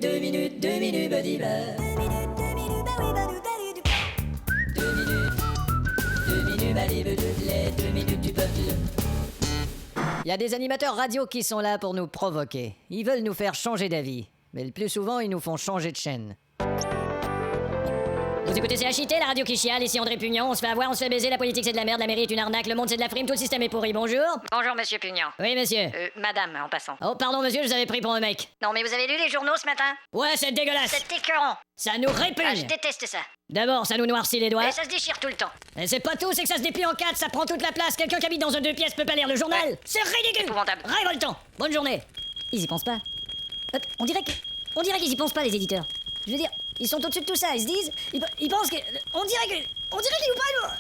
badiba. 2 minutes, les 2 minutes du peuple. Il y a des animateurs radio qui sont là pour nous provoquer. Ils veulent nous faire changer d'avis. Mais le plus souvent, ils nous font changer de chaîne. Vous écoutez CHIT, la radio qui chiale, ici André Pugnon, on se fait avoir, on se fait baiser, la politique c'est de la merde, la mairie est une arnaque, le monde c'est de la frime, tout le système est pourri, bonjour. Bonjour, monsieur Pugnon. Oui, monsieur. Madame, en passant. Oh, pardon, monsieur, je vous avais pris pour un mec. Non, mais vous avez lu les journaux ce matin? Ouais, c'est dégueulasse. C'est écœurant. Ça nous répugne. Ah, je déteste ça. D'abord, ça nous noircit les doigts. Et ça se déchire tout le temps. Et c'est pas tout, c'est que ça se déplie en 4, ça prend toute la place. Quelqu'un qui habite dans un 2 pièces peut pas lire le journal. Ouais. C'est ridicule. Épouvantable. Révoltant. Bonne journée. Ils y pensent pas. On dirait qu'ils y pensent pas, les éditeurs. Je veux dire, ils sont au-dessus de tout ça, ils se disent, ils pensent que... On dirait qu'ils vous parlent...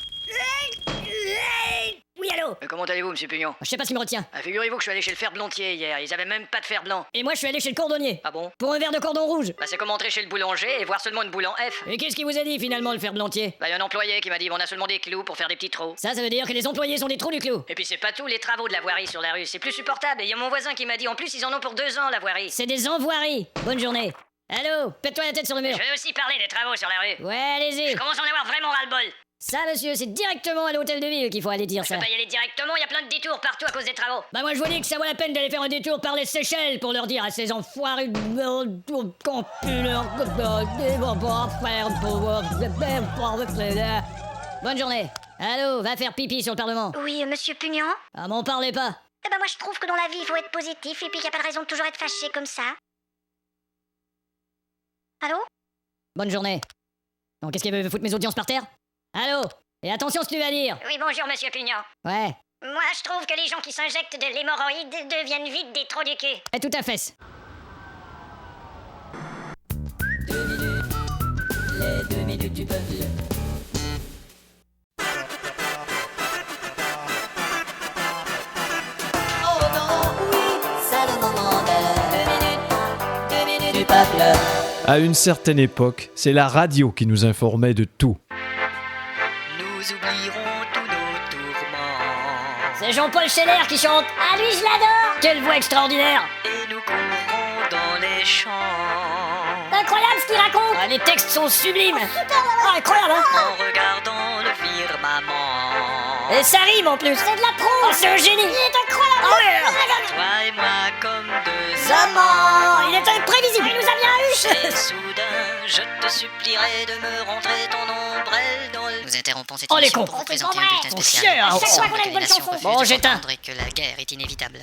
Oui, allô? Comment allez-vous, monsieur Pugnon? Je sais pas ce qui me retient. Figurez-vous que je suis allé chez le fer-blontier hier, ils avaient même pas de fer blanc. Et moi, je suis allé chez le cordonnier. Ah bon? Pour un verre de cordon rouge. Bah c'est comme entrer chez le boulanger et voir seulement une boule en F. Et qu'est-ce qui vous a dit, finalement, le fer-blantier? Bah y a un employé qui m'a dit, on a seulement des clous pour faire des petits trous. Ça veut dire que les employés sont des trous du clou. Et puis c'est pas tout, les travaux de la voirie sur la rue, c'est plus supportable. Et y a mon voisin qui m'a dit, en plus ils en ont pour 2 ans la voirie. C'est des envoiries. Bonne journée. Allô? Pète-toi la tête sur le mur. Je vais aussi parler des travaux sur la rue. Ouais, allez-y. Je commence à en avoir vraiment ras-le-bol. Ça, monsieur, c'est directement à l'hôtel de ville qu'il faut aller dire Je ça. peux pas y aller directement, y a plein de détours partout à cause des travaux. Bah moi je vous dis que ça vaut la peine d'aller faire un détour par les Seychelles pour leur dire à ces enfoirés Bonne journée. Allô, va faire pipi sur le Parlement. Oui, monsieur Pugnon? Ah, m'en parlez pas. Eh ben moi je trouve que dans la vie il faut être positif et puis qu'il n'y a pas de raison de toujours être fâché comme ça. Allô? Bonne journée. Donc qu'est-ce qu'il veut foutre mes audiences par terre? Allô? Et attention ce que tu vas dire. Oui, bonjour monsieur Pugnon. Ouais. Moi je trouve que les gens qui s'injectent de l'hémorroïde deviennent vite des trous du cul. Et tout à fait. 2 minutes. Les 2 minutes du peuple. Oh non, oui, c'est le moment de 2 minutes du peuple. À une certaine époque, c'est la radio qui nous informait de tout. Nous oublierons tous nos tourments. C'est Jean-Paul Scheller qui chante. Ah lui je l'adore! Quelle voix extraordinaire. Et nous courrons dans les champs. C'est incroyable ce qu'il raconte! Ah, les textes sont sublimes. Ah, incroyable, hein. En regardant le firmament. Et ça rime en plus. C'est de la pro! Oh, c'est un génie. Il est incroyable! Oh ouais. Toi et moi comme deux Amants. Il est imprévisible. Il nous a bien eu! Et soudain, je te supplierai de me rentrer ton ombrelle dans le... Nous interrompons cette Oh, les émission cons. pour vous C'est présenter pas un vrai. bulletin Oh, spécial. chier, hein. À chaque fois qu'on a une bonne La chanson. refuse Bon, de j'éteins. comprendre et que la guerre est inévitable.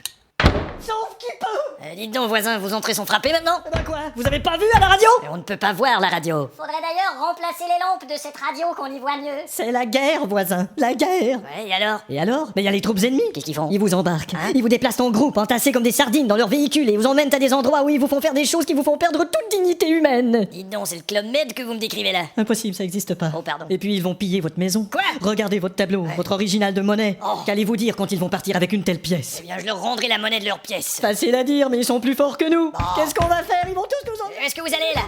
Sauf qu'il peut! Dites donc, voisin, vos entrées sont frappées maintenant? Bah quoi? Vous avez pas vu à la radio? Mais on ne peut pas voir la radio. Faudrait d'ailleurs remplacer les lampes de cette radio qu'on y voit mieux. C'est la guerre, voisin, la guerre. Ouais, et alors? Et alors? Mais il y a les troupes ennemies. Qu'est-ce qu'ils font? Ils vous embarquent. Hein? Ils vous déplacent en groupe, entassés comme des sardines dans leurs véhicules et vous emmènent à des endroits où ils vous font faire des choses qui vous font perdre toute dignité humaine. Dites donc, c'est le Club Med que vous me décrivez là. Impossible, ça existe pas. Oh, pardon. Et puis ils vont piller votre maison. Quoi? Regardez votre tableau, votre original de monnaie. Oh. Qu'allez-vous dire quand ils vont partir avec une telle pièce? Eh bien, je leur rendrai la monnaie de leur pièce. Facile à dire, mais ils sont plus forts que nous. Qu'est-ce qu'on va faire? Ils vont tous nous en... Est-ce que vous allez là?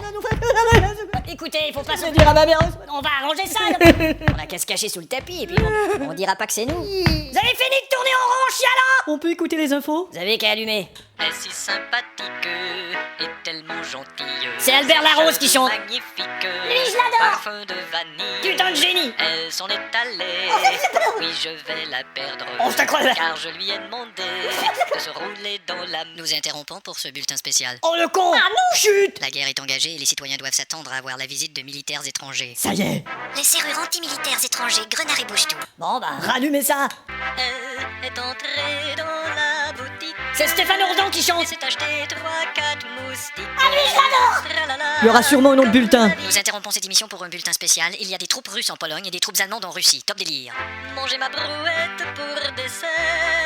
Écoutez, il faut pas se Je vais dire à ma mère. On va arranger ça. On a qu'à se cacher sous le tapis et puis on dira pas que c'est nous. Vous avez fini de tourner en rond, chialant? On peut écouter les infos? Vous avez qu'à allumer. Elle est si sympathique et tellement gentille. C'est Albert Larose qui chante. Magnifique. Lui, je l'adore. Parfum de vanille. Putain de génie. Elle s'en est allée. Oui, je vais la perdre. Oh, c'est incroyable. Car je lui ai demandé de se rouler dans la... Nous interrompons pour ce bulletin spécial. Oh le con. Chut. La guerre est engagée et les citoyens doivent s'attendre à avoir la visite de militaires étrangers. Ça y est, Les serrures antimilitaires étrangers, Grenard et Bouche-Tout. Bon bah, rallumez ça. Elle est entrée dans la boutique. c'est Stéphane Ourdan qui Et chante. s'est acheté 3-4 moustiques. Ah lui, je l'adore! Il y aura sûrement un autre bulletin. Nous interrompons cette émission pour un bulletin spécial. Il y a des troupes russes en Pologne et des troupes allemandes en Russie. Top délire. Manger ma brouette pour dessert.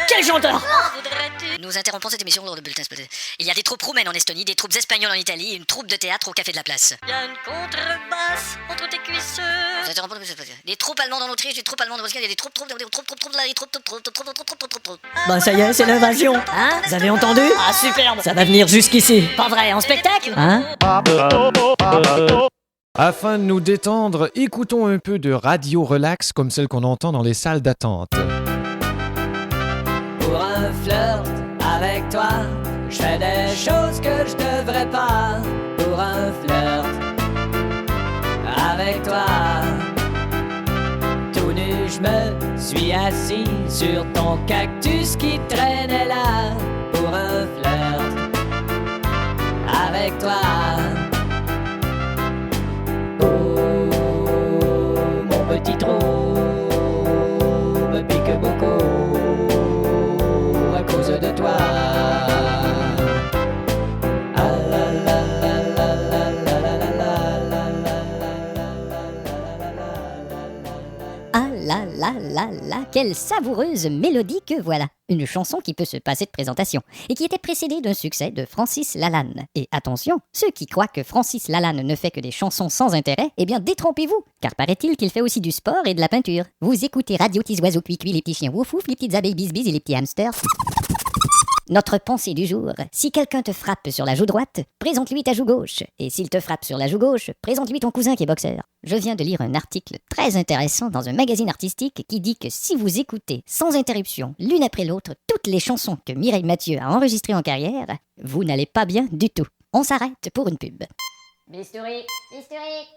Quel chanteur. Voudrais-tu... Nous interrompons cette émission pour le bulletin spécial. Il y a des troupes roumaines en Estonie, des troupes espagnoles en Italie et une troupe de théâtre au Café de la Place. Y a une contrebasse entre tes cuisses. Nous interrompons des troupes allemandes en Autriche, des troupes allemandes en Bosnie, il y a des troupes Bah ça y est, c'est l'invasion. Hein? Vous avez entendu? Ah superbe. Ça va venir jusqu'ici. Pas vrai, en spectacle? Hein? Afin de nous détendre, écoutons un peu de radio relax comme celle qu'on entend dans les salles d'attente. Pour un flirt avec toi, je fais des choses que je devrais pas. Pour assis sur ton cactus qui traînait là pour un flirt avec toi. Oh, mon petit trou me pique beaucoup à cause de toi. Ah la la la la la la la la la Ah là là là là, quelle savoureuse mélodie que voilà. Une chanson qui peut se passer de présentation et qui était précédée d'un succès de Francis Lalanne. Et attention, ceux qui croient que Francis Lalanne ne fait que des chansons sans intérêt, eh bien détrompez-vous, car paraît-il qu'il fait aussi du sport et de la peinture. Vous écoutez Radio Petits Oiseaux Cuicui, les petits chiens wouf wouf, les petites abeilles bis et les petits hamsters. Notre pensée du jour. Si quelqu'un te frappe sur la joue droite, présente-lui ta joue gauche. Et s'il te frappe sur la joue gauche, présente-lui ton cousin qui est boxeur. Je viens de lire un article très intéressant dans un magazine artistique qui dit que si vous écoutez sans interruption, l'une après l'autre, toutes les chansons que Mireille Mathieu a enregistrées en carrière, vous n'allez pas bien du tout. On s'arrête pour une pub. Bistouri, bistouri.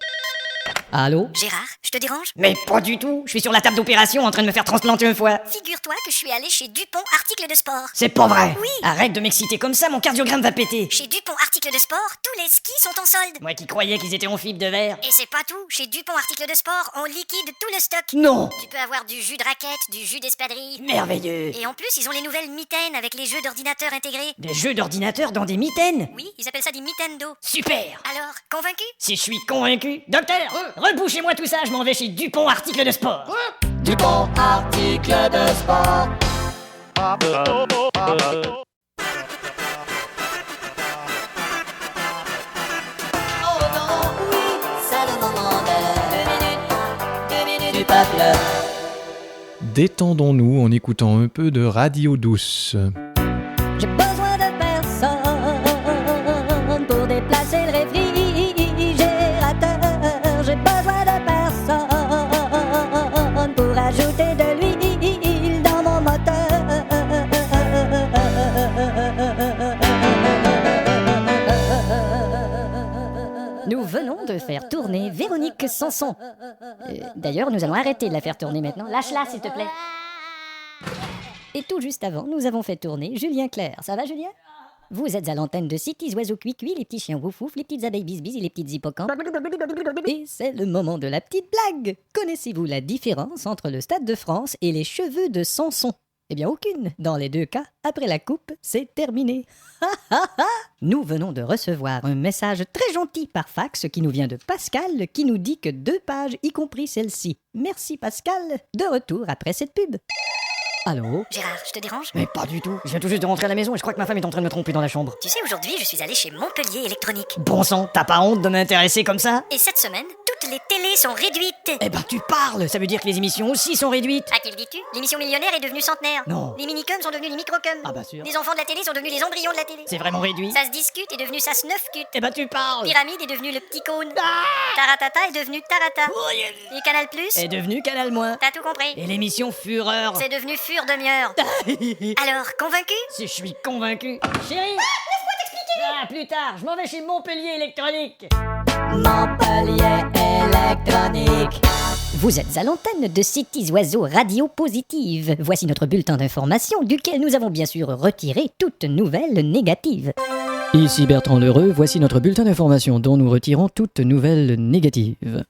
Allô? Gérard, je te dérange? Mais pas du tout, je suis sur la table d'opération en train de me faire transplanter un foie. Figure-toi que je suis allé chez Dupont Articles de Sport. C'est pas vrai. Oui. Arrête de m'exciter comme ça, mon cardiogramme va péter. Chez Dupont Articles de Sport, tous les skis sont en solde. Moi qui croyais qu'ils étaient en fibre de verre. Et c'est pas tout, chez Dupont Articles de Sport, on liquide tout le stock. Non. Tu peux avoir du jus de raquette, du jus d'espadrille. Merveilleux. Et en plus, ils ont les nouvelles mitaines avec les jeux d'ordinateur intégrés. Des jeux d'ordinateur dans des mitaines. Oui, ils appellent ça des Mitendo. Super. Alors, convaincu? Si je suis convaincu. Docteur, rebouchez-moi tout ça, je m'en vais chez Dupont Articles de Sport. Dupont article de sport. Oh non, oui, c'est le moment de 2 minutes du peuple. Détendons-nous en écoutant un peu de radio douce. J'ai besoin de personne pour déplacer le réfrigérateur. J'ai besoin de personne pour ajouter de l'huile dans mon moteur. Nous venons de faire tourner Véronique Sanson. D'ailleurs, nous allons arrêter de la faire tourner maintenant. Lâche-la, s'il te plaît. Et tout juste avant, nous avons fait tourner Julien Clerc. Ça va, Julien? Vous êtes à l'antenne de Cities Oiseaux Cuicui, les petits chiens wouf wouf, les petites abeilles bis et les petites hippocampes. Et c'est le moment de la petite blague. Connaissez-vous la différence entre le Stade de France et les cheveux de Samson? Eh bien, aucune. Dans les deux cas, après la coupe, c'est terminé. Nous venons de recevoir un message très gentil par fax qui nous vient de Pascal qui nous dit que 2 pages, y compris celle-ci. Merci Pascal. De retour après cette pub. Allô? Gérard, je te dérange? Mais pas du tout. Je viens tout juste de rentrer à la maison et je crois que ma femme est en train de me tromper dans la chambre. Tu sais, aujourd'hui, je suis allé chez Montpellier Électronique. Bon sang, t'as pas honte de m'intéresser comme ça? Et cette semaine, toutes les télés sont réduites. Eh ben tu parles. Ça veut dire que les émissions aussi sont réduites. À qui le dis-tu? L'émission millionnaire est devenue centenaire. Non. Les minicums sont devenus les microcums. Ah bah sûr. Les enfants de la télé sont devenus les embryons de la télé. C'est vraiment réduit. Ça se discute est devenu ça se neufcute. Eh ben tu parles. Pyramide est devenu le petit cône. Taratata est devenu Tarata. Et Canal Plus Est devenu Canal Moins. T'as tout compris. Et l'émission Fureur. C'est devenu Fur de Mieur. Alors, convaincu? Si je suis convaincu. Chérie, laisse-moi t'expliquer. Ah, plus tard, je m'en vais chez Montpellier Électronique. Montpellier électronique. Vous êtes à l'antenne de Cities Oiseaux Radio Positive. Voici notre bulletin d'information duquel nous avons bien sûr retiré toute nouvelle négative. Ici Bertrand Lheureux, voici notre bulletin d'information dont nous retirons toute nouvelle négative.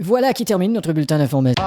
Voilà qui termine notre bulletin d'information.